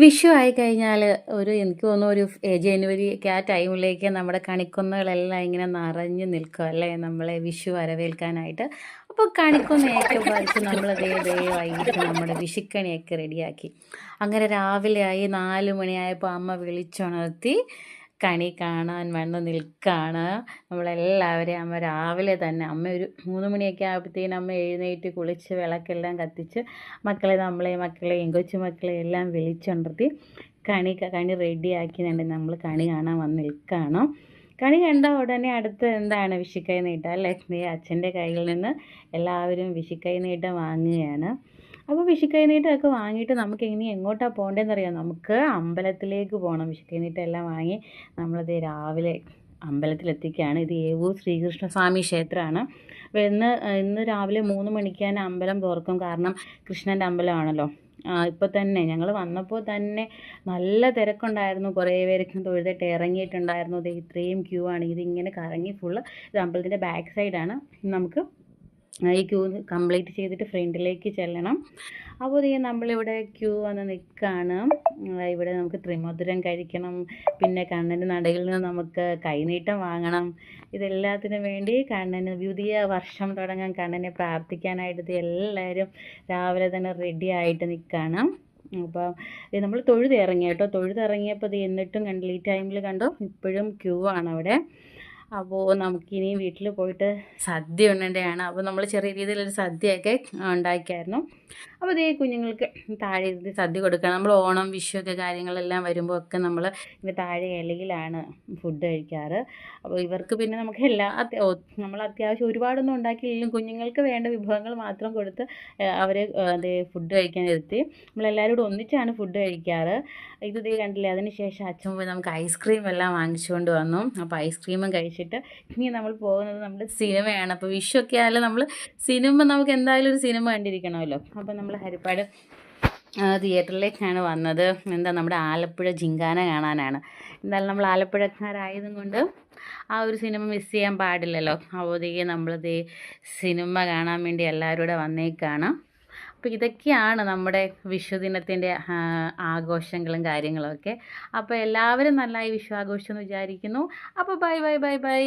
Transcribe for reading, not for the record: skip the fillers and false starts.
വിഷു ആയിക്കഴിഞ്ഞാൽ എനിക്ക് തോന്നുന്നു ജനുവരി ഒക്കെ ആ ടൈമിലേക്ക് നമ്മുടെ കണിക്കൊന്നകളെല്ലാം ഇങ്ങനെ നിറഞ്ഞു നിൽക്കും അല്ലേ, നമ്മളെ വിഷു വരവേൽക്കാനായിട്ട്. അപ്പോൾ കണിക്കൊന്നയൊക്കെ പറിച്ച് നമ്മൾ വൈകിട്ട് നമ്മുടെ വിഷുക്കണിയൊക്കെ റെഡിയാക്കി. അങ്ങനെ രാവിലെ ആയി 4 മണിയായപ്പോൾ അമ്മ വിളിച്ചുണർത്തി കണി കാണാൻ വന്ന് നിൽക്കുകയാണ്. നമ്മളെല്ലാവരെയും അമ്മ രാവിലെ തന്നെ ഒരു 3 മണിയൊക്കെ ആകുമ്പോഴത്തേനും അമ്മ എഴുന്നേറ്റ് കുളിച്ച് വിളക്കെല്ലാം കത്തിച്ച് മക്കളെയും കൊച്ചുമക്കളെയും എല്ലാം വിളിച്ചുണർത്തി കണി റെഡിയാക്കിയിട്ടുണ്ട്. നമ്മൾ കണി കാണാൻ വന്ന് നിൽക്കുകയാണ്. കണി കണ്ട ഉടനെ അടുത്ത് എന്താണ് വിഷുക്കൈ നീട്ടം അല്ലേ. അച്ഛൻ്റെ കയ്യിൽ നിന്ന് എല്ലാവരും വിഷുക്കൈ നീട്ടം വാങ്ങുകയാണ്. അപ്പോൾ വിഷുക്കൈ നീട്ടമൊക്കെ വാങ്ങിയിട്ട് നമുക്ക് ഇനി എങ്ങോട്ടാണ് പോകേണ്ടതെന്നറിയാം. നമുക്ക് അമ്പലത്തിലേക്ക് പോകണം. വിഷുക്കൈ നീട്ടം എല്ലാം വാങ്ങി നമ്മളത് രാവിലെ അമ്പലത്തിലെത്തിക്കുകയാണ്. ഇത് ഏവൂർ ശ്രീകൃഷ്ണസ്വാമി ക്ഷേത്രമാണ്. അപ്പോൾ ഇന്ന് രാവിലെ 3 മണിക്ക് തന്നെ അമ്പലം തുറക്കും. കാരണം കൃഷ്ണൻ്റെ അമ്പലമാണല്ലോ. ഇപ്പോൾ തന്നെ ഞങ്ങൾ വന്നപ്പോൾ തന്നെ നല്ല തിരക്കുണ്ടായിരുന്നു. കുറേ പേരൊക്കെ തൊഴുതിട്ട് ഇറങ്ങിയിട്ടുണ്ടായിരുന്നു. ഇത് ഇത്രയും ക്യൂ ആണ്. ഇതിങ്ങനെ കറങ്ങി ഫുള്ള് ഇത് അമ്പലത്തിൻ്റെ ബാക്ക് സൈഡാണ്. നമുക്ക് ഈ ക്യൂ കംപ്ലീറ്റ് ചെയ്തിട്ട് ഫ്രണ്ടിലേക്ക് ചെല്ലണം. അപ്പോൾ നമ്മളിവിടെ ക്യൂ വന്ന് നിൽക്കുകയാണ്. ഇവിടെ നമുക്ക് ത്രിമധുരം കഴിക്കണം, പിന്നെ കണ്ണൻ്റെ നടയിൽ നിന്ന് നമുക്ക് കൈനീട്ടം വാങ്ങണം. ഇതെല്ലാത്തിനും വേണ്ടി കണ്ണന് പുതിയ വർഷം തുടങ്ങാൻ കണ്ണനെ പ്രാർത്ഥിക്കാനായിട്ട് എല്ലാവരും രാവിലെ തന്നെ റെഡി ആയിട്ട് നിൽക്കുകയാണ്. അപ്പോൾ നമ്മൾ തൊഴുതിറങ്ങി കേട്ടോ. തൊഴുതിറങ്ങിയപ്പോൾ എന്നിട്ടും കണ്ടില്ല, ഈ ടൈമിൽ കണ്ടോ ഇപ്പോഴും ക്യൂ ആണ് അവിടെ. അപ്പോൾ നമുക്കിനി വീട്ടിൽ പോയിട്ട് സദ്യ ഉണ്ണേണ്ടതാണ്. അപ്പോൾ നമ്മൾ ചെറിയ രീതിയിലൊരു സദ്യയൊക്കെ ഉണ്ടാക്കിയായിരുന്നു. അപ്പോൾ കുഞ്ഞുങ്ങൾക്ക് താഴെ ഇരുത്തി സദ്യ കൊടുക്കുക. നമ്മൾ ഓണം വിഷു ഒക്കെ കാര്യങ്ങളെല്ലാം വരുമ്പോൾ ഒക്കെ നമ്മൾ ഇതിൻ്റെ താഴെ ഇലയിലാണ് ഫുഡ് കഴിക്കാറ്. അപ്പോൾ ഇവർക്ക് പിന്നെ നമുക്ക് നമ്മൾ അത്യാവശ്യം ഒരുപാടൊന്നും ഉണ്ടാക്കിയില്ലെങ്കിലും കുഞ്ഞുങ്ങൾക്ക് വേണ്ട വിഭവങ്ങൾ മാത്രം കൊടുത്ത് അവരെ ഫുഡ് കഴിക്കാൻ ഇരുത്തി. നമ്മളെല്ലാവരും കൂടെ ഒന്നിച്ചാണ് ഫുഡ് കഴിക്കാറ്. ഇത് കണ്ടില്ലേ. അതിന് ശേഷം അച്ഛൻ പോയി നമുക്ക് ഐസ്ക്രീം എല്ലാം വാങ്ങിച്ചുകൊണ്ട് വന്നു. അപ്പോൾ ഐസ്ക്രീമും കഴിച്ചിട്ട് ഇനി നമ്മൾ പോകുന്നത് നമ്മുടെ സിനിമയാണ്. അപ്പോൾ വിഷു ഒക്കെ ആയാലും നമുക്ക് എന്തായാലും ഒരു സിനിമ കണ്ടിരിക്കണമല്ലോ. അപ്പോൾ നമ്മൾ ഹരിപ്പാട് തിയേറ്ററിലേക്കാണ് വന്നത്. നമ്മുടെ ആലപ്പുഴ ജിങ്കാന കാണാനാണ്. എന്തായാലും നമ്മൾ ആലപ്പുഴക്കാരായതും കൊണ്ട് ആ ഒരു സിനിമ മിസ് ചെയ്യാൻ പാടില്ലല്ലോ. അപ്പോൾ നമ്മളിത് സിനിമ കാണാൻ വേണ്ടി എല്ലാവരും കൂടെ വന്നേക്കാണ്. അപ്പോൾ ഇതൊക്കെയാണ് നമ്മുടെ വിഷുദിനത്തിൻ്റെ ആഘോഷങ്ങളും കാര്യങ്ങളൊക്കെ. അപ്പോൾ എല്ലാവരും നന്നായി വിഷു ആഘോഷിച്ചെന്ന് വിചാരിക്കുന്നു. അപ്പോൾ ബൈ ബൈ ബൈ ബൈ.